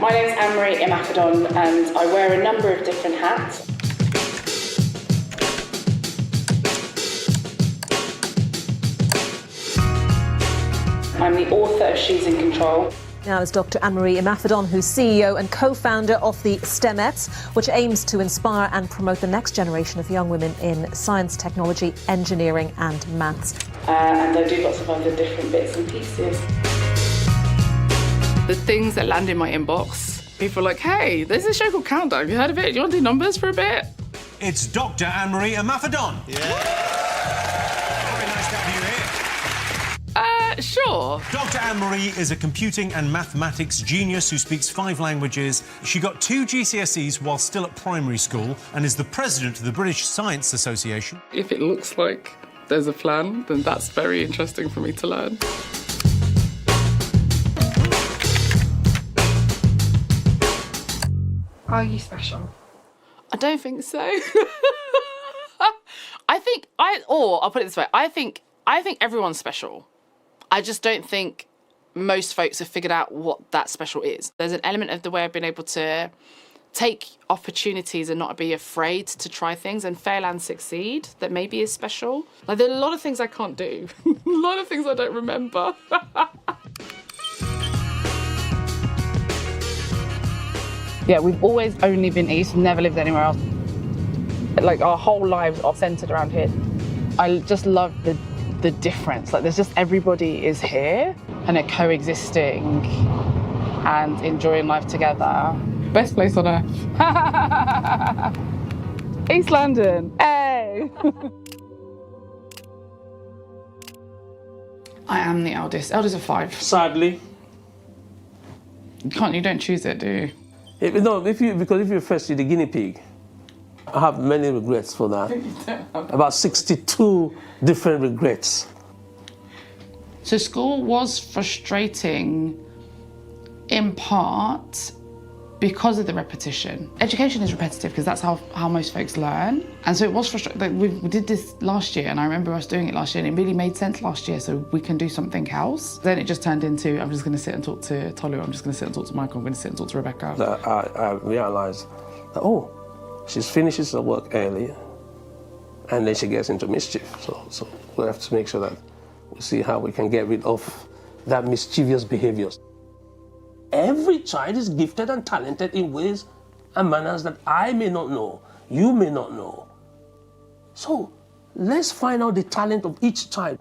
My name's Anne Marie Imakadon and I wear a number of different hats. I'm the author of She's in Control. Now is Dr. Anne Marie Imakadon, who's CEO and co-founder of the STEMettes, which aims to inspire and promote the next generation of young women in science, technology, engineering and maths. And I do lots of other different bits and pieces. The things that land in my inbox, people are like, hey, there's this show called Countdown. Have you heard of it? Do you want to do numbers for a bit? It's Dr. Anne Marie Imakadon. Yeah. Very nice to have you here. Sure. Dr. Anne Marie is a computing and mathematics genius who speaks 5 languages. She got 2 GCSEs while still at primary school and is the president of the British Science Association. If it looks like there's a plan, then that's very interesting for me to learn. Are you special? I don't think so. I'll put it this way. I think everyone's special. I just don't think most folks have figured out what that special is. There's an element of the way I've been able to take opportunities and not be afraid to try things and fail and succeed that maybe is special. Like, there are a lot of things I can't do. A lot of things I don't remember. Yeah, we've always only been east, never lived anywhere else. Like, our whole lives are centred around here. I just love the difference. Like, there's just everybody is here and they're coexisting and enjoying life together. Best place on earth. East London, hey! I am the eldest of 5. Sadly. You don't choose it, do you? Because if you're first, you're the guinea pig. I have many regrets for that. About 62 different regrets. So school was frustrating in part because of the repetition. Education is repetitive because that's how most folks learn. And so it was frustrating. We did this last year and I remember us doing it last year and it really made sense last year, so we can do something else. Then it just turned into, I'm just going to sit and talk to Tolu, I'm just going to sit and talk to Michael, I'm going to sit and talk to Rebecca. I realized that, she finishes her work early and then she gets into mischief. So we have to make sure that we see how we can get rid of that mischievous behaviors. Every child is gifted and talented in ways and manners that I may not know, you may not know. So let's find out the talent of each child.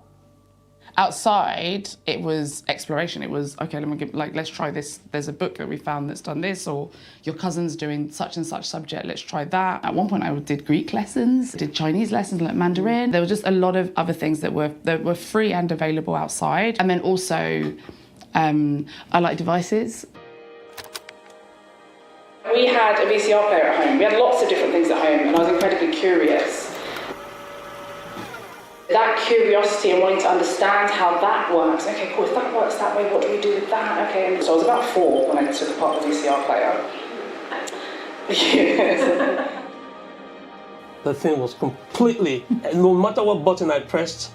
Outside, it was exploration. It was, okay, let's try this. There's a book that we found that's done this, or your cousin's doing such and such subject, let's try that. At one point, I did Greek lessons, did Chinese lessons, like Mandarin. There were just a lot of other things that were free and available outside. And then also, I like devices. We had a VCR player at home. We had lots of different things at home and I was incredibly curious. That curiosity and wanting to understand how that works. Okay, cool, if that works that way, what do we do with that? Okay, and so I was about 4 when I took apart the VCR player. The thing was completely, no matter what button I pressed,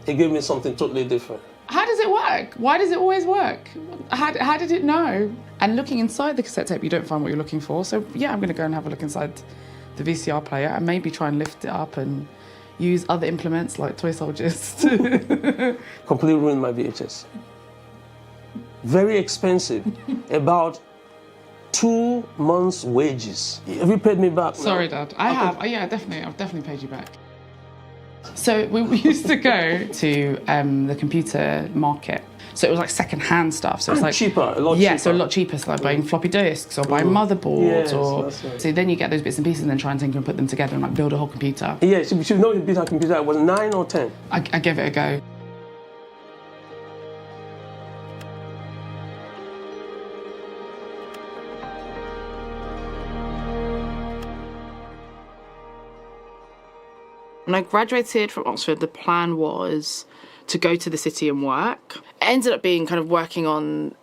it gave me something totally different. How does it work? Why does it always work? How did it know? And looking inside the cassette tape, you don't find what you're looking for. So yeah, I'm going to go and have a look inside the VCR player and maybe try and lift it up and use other implements like toy soldiers. Completely ruined my VHS. Very expensive. About 2 months' wages. Have you paid me back? Sorry, Dad. I have. Yeah, definitely. I've definitely paid you back. So we used to go to the computer market. So it was like second-hand stuff. So it's like cheaper, a lot cheaper. Yeah, so a lot cheaper. So like buying floppy disks or buying motherboards, or that's right. So then you get those bits and pieces and then try and tinker and put them together and like build a whole computer. Yeah, so you know you built a computer. It was 9 or 10. I gave it a go. When I graduated from Oxford, the plan was to go to the city and work. It ended up being kind of working on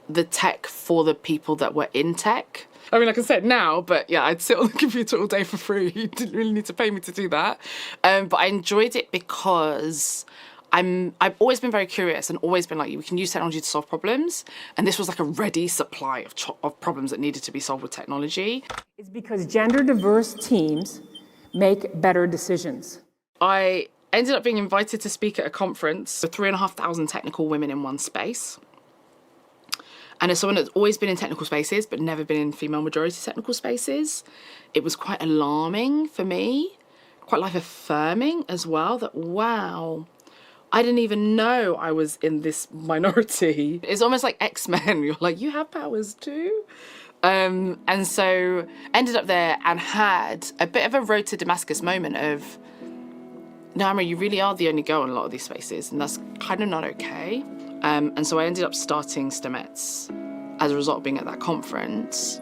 the tech for the people that were in tech. I mean, I can say it now, but yeah, I'd sit on the computer all day for free. You didn't really need to pay me to do that. But I enjoyed it because I've always been very curious and always been like, we can use technology to solve problems. And this was like a ready supply of problems that needed to be solved with technology. It's because gender diverse teams make better decisions. I ended up being invited to speak at a conference with 3,500 technical women in one space. And as someone that's always been in technical spaces, but never been in female majority technical spaces, it was quite alarming for me, quite life affirming as well, that wow, I didn't even know I was in this minority. It's almost like X-Men. You're like, you have powers too? And so ended up there and had a bit of a road to Damascus moment of, no, Anne Marie, you really are the only girl in a lot of these spaces, and that's kind of not okay. And so I ended up starting STEMettes as a result of being at that conference.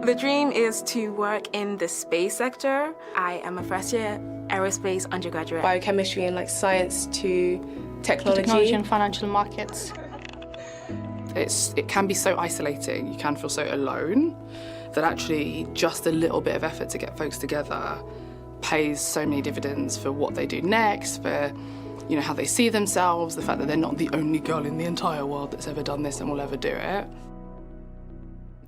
The dream is to work in the space sector. I am a first-year aerospace undergraduate. Biochemistry and science to technology and financial markets. It can be so isolating, you can feel so alone, that actually just a little bit of effort to get folks together pays so many dividends for what they do next, for how they see themselves, the fact that they're not the only girl in the entire world that's ever done this and will ever do it.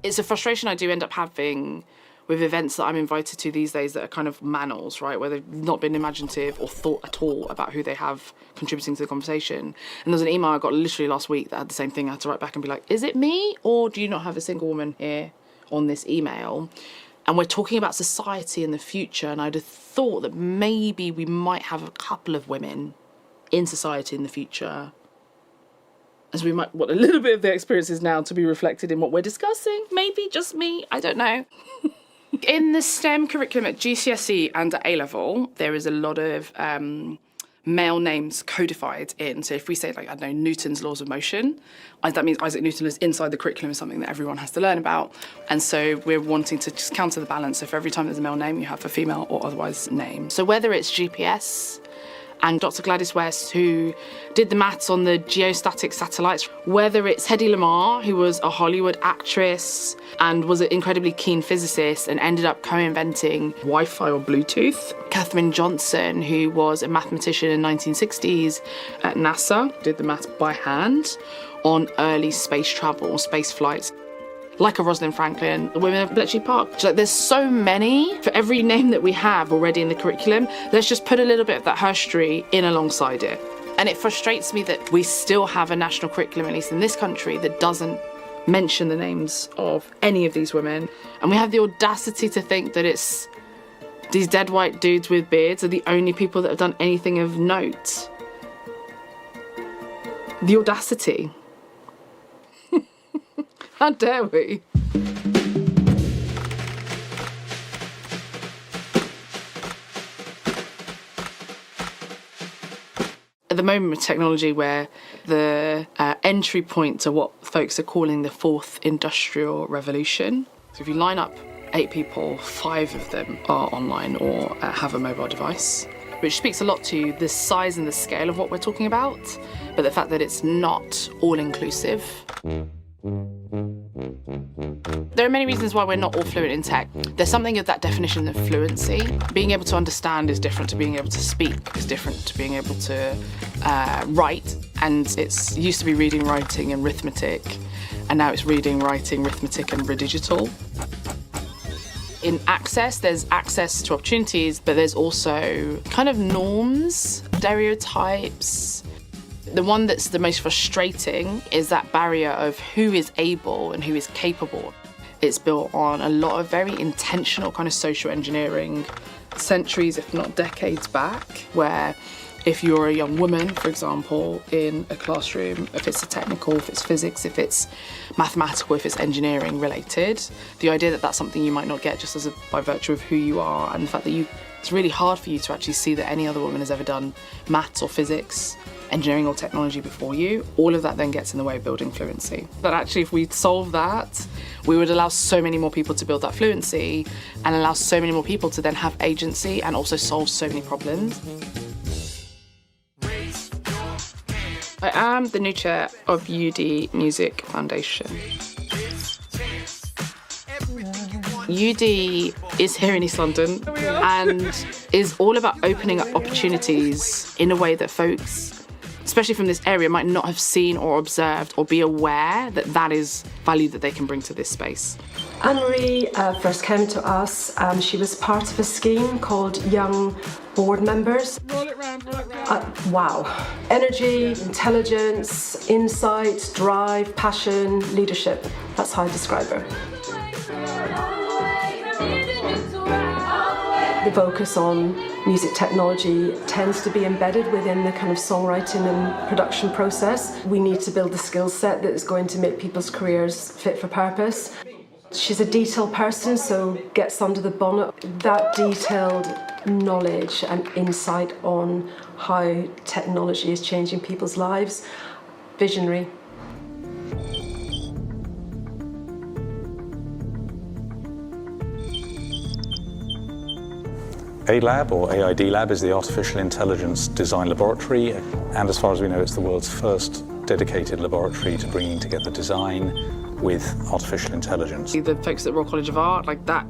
It's a frustration I do end up having with events that I'm invited to these days that are kind of manuals, right, where they've not been imaginative or thought at all about who they have contributing to the conversation. And there's an email I got literally last week that had the same thing. I had to write back and be like, is it me, or do you not have a single woman here on this email? And we're talking about society and the future, and I'd have thought that maybe we might have a couple of women in society in the future, as we might want a little bit of their experiences now to be reflected in what we're discussing. Maybe just me, I don't know. In the STEM curriculum at GCSE and at A-level, there is a lot of male names codified in. So if we say, Newton's laws of motion, that means Isaac Newton is inside the curriculum, is something that everyone has to learn about. And so we're wanting to just counter the balance. So for every time there's a male name, you have a female or otherwise name. So whether it's GPS, and Dr. Gladys West, who did the maths on the geostatic satellites, whether it's Hedy Lamarr, who was a Hollywood actress and was an incredibly keen physicist and ended up co-inventing Wi-Fi or Bluetooth, Katherine Johnson, who was a mathematician in the 1960s at NASA, did the maths by hand on early space travel, space flights. Like a Rosalind Franklin, the women of Bletchley Park. There's so many. For every name that we have already in the curriculum, let's just put a little bit of that history in alongside it. And it frustrates me that we still have a national curriculum, at least in this country, that doesn't mention the names of any of these women. And we have the audacity to think that it's these dead white dudes with beards are the only people that have done anything of note. The audacity. How dare we? At the moment with technology, where the entry point to what folks are calling the fourth industrial revolution. So if you line up 8 people, 5 of them are online or have a mobile device, which speaks a lot to the size and the scale of what we're talking about, but the fact that it's not all-inclusive. There are many reasons why we're not all fluent in tech. There's something of that definition of fluency. Being able to understand is different to being able to speak, is different to being able to write. And it's used to be reading, writing and arithmetic, and now it's reading, writing, arithmetic and digital. In access, there's access to opportunities, but there's also kind of norms, stereotypes. The one that's the most frustrating is that barrier of who is able and who is capable. It's built on a lot of very intentional kind of social engineering, centuries, if not decades back, where if you're a young woman, for example, in a classroom, if it's a technical, if it's physics, if it's mathematical, if it's engineering related, the idea that that's something you might not get just by virtue of who you are, and the fact that it's really hard for you to actually see that any other woman has ever done maths or physics, engineering or technology before you, all of that then gets in the way of building fluency. But actually, if we solve that, we would allow so many more people to build that fluency and allow so many more people to then have agency and also solve so many problems. I am the new chair of UD Music Foundation. UD is here in East London and is all about opening up opportunities in a way that folks, especially from this area, might not have seen or observed or be aware that that is value that they can bring to this space. Anne Marie first came to us. She was part of a scheme called Young Board Members. Roll it round. Wow. Energy, intelligence, insight, drive, passion, leadership. That's how I describe her. The focus on music technology tends to be embedded within the kind of songwriting and production process. We need to build a skill set that is going to make people's careers fit for purpose. She's a detailed person, so gets under the bonnet. That detailed knowledge and insight on how technology is changing people's lives. Visionary. ALAB, or AID Lab, is the Artificial Intelligence Design Laboratory, and as far as we know, it's the world's first dedicated laboratory to bringing together design with artificial intelligence. The folks at Royal College of Art, like that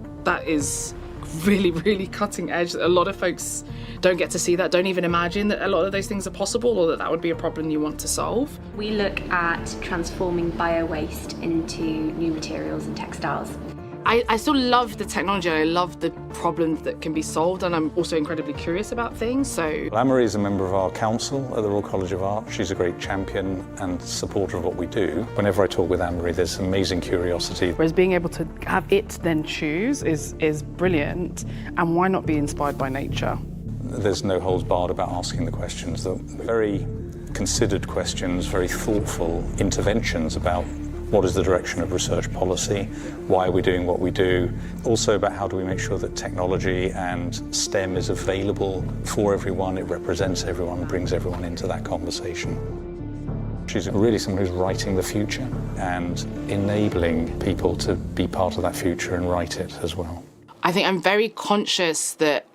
is really, really cutting edge. A lot of folks don't get to see that, don't even imagine that a lot of those things are possible or that that would be a problem you want to solve. We look at transforming bio-waste into new materials and textiles. I still love the technology, I love the problems that can be solved, and I'm also incredibly curious about things, so... Anne Marie is a member of our council at the Royal College of Art. She's a great champion and supporter of what we do. Whenever I talk with Anne Marie, there's amazing curiosity. Whereas being able to have it then choose is brilliant, and why not be inspired by nature? There's no holds barred about asking the questions. They're very considered questions, very thoughtful interventions about what is the direction of research policy, why are we doing what we do, also about how do we make sure that technology and STEM is available for everyone, it represents everyone, brings everyone into that conversation. She's really someone who's writing the future and enabling people to be part of that future and write it as well. I think I'm very conscious that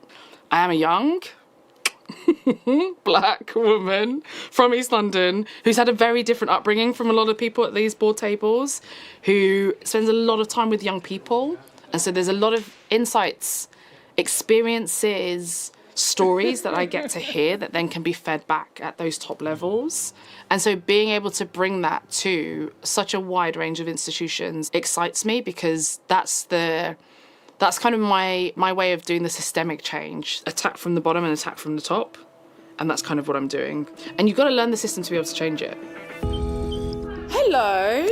I am a young black woman from East London who's had a very different upbringing from a lot of people at these board tables, who spends a lot of time with young people, and so there's a lot of insights, experiences, stories that I get to hear that then can be fed back at those top levels. And so being able to bring that to such a wide range of institutions excites me, because that's kind of my way of doing the systemic change. Attack from the bottom and attack from the top. And that's kind of what I'm doing. And you've got to learn the system to be able to change it. Hello.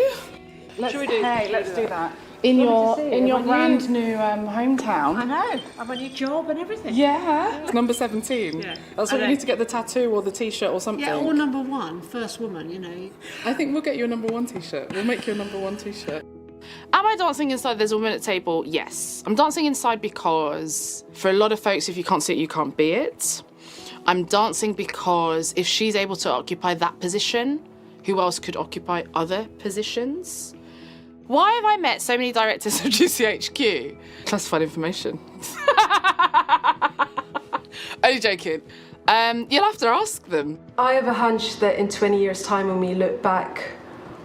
Let's do that. In your brand new hometown. I know. I've a new job and everything. Yeah. Number 17. Yeah. That's what you need to get the tattoo or the t-shirt or something. Yeah, or number 1, first woman, you know. I think we'll get you a number 1 t-shirt. We'll make you a number 1 t-shirt. Am I dancing inside There's a Woman at Table? Yes. I'm dancing inside because for a lot of folks, if you can't see it, you can't be it. I'm dancing because if she's able to occupy that position, who else could occupy other positions? Why have I met so many directors of GCHQ? Classified information. Only joking. You'll have to ask them. I have a hunch that in 20 years' time, when we look back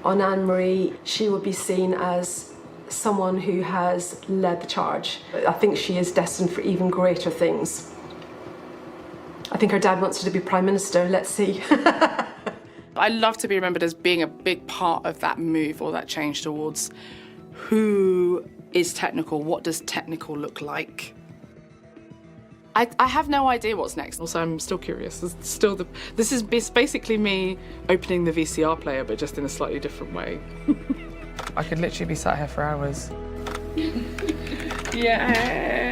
on Anne Marie, she will be seen as someone who has led the charge. I think she is destined for even greater things. I think her dad wants her to be Prime Minister, let's see. I love to be remembered as being a big part of that move or that change towards who is technical, what does technical look like. I have no idea what's next, also I'm still curious. This is basically me opening the VCR player, but just in a slightly different way. I could literally be sat here for hours. Yeah.